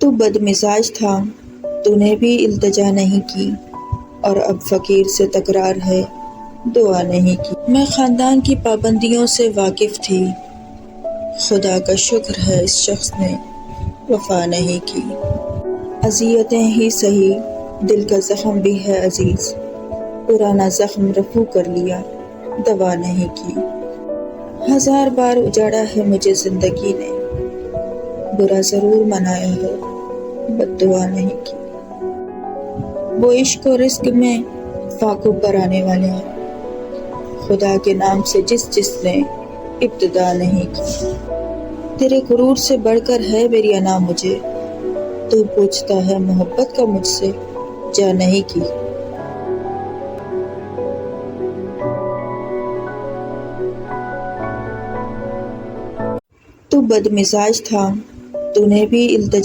تو بد مزاج تھا، تو نے بھی التجا نہیں کی، اور اب فقیر سے تکرار ہے، دعا نہیں کی۔ میں خاندان کی پابندیوں سے واقف تھی، خدا کا شکر ہے اس شخص نے وفا نہیں کی۔ اذیتیں ہی سہی، دل کا زخم بھی ہے عزیز، پرانا زخم رفو کر لیا، دوا نہیں کی۔ ہزار بار اجاڑا ہے مجھے زندگی نے، برا ضرور منایا ہے، بد دعا نہیں کی۔ وہ عشق و رزق میں فاقوں پر آنے والے ہیں، خدا کے نام سے جس نے ابتدا نہیں کی۔ تیرے غرور سے بڑھ کر ہے میری انا مجھے، تو پوچھتا ہے محبت کا مجھ سے جا نہیں کی۔ تو بد مزاج تھا، تو نے بھی التجا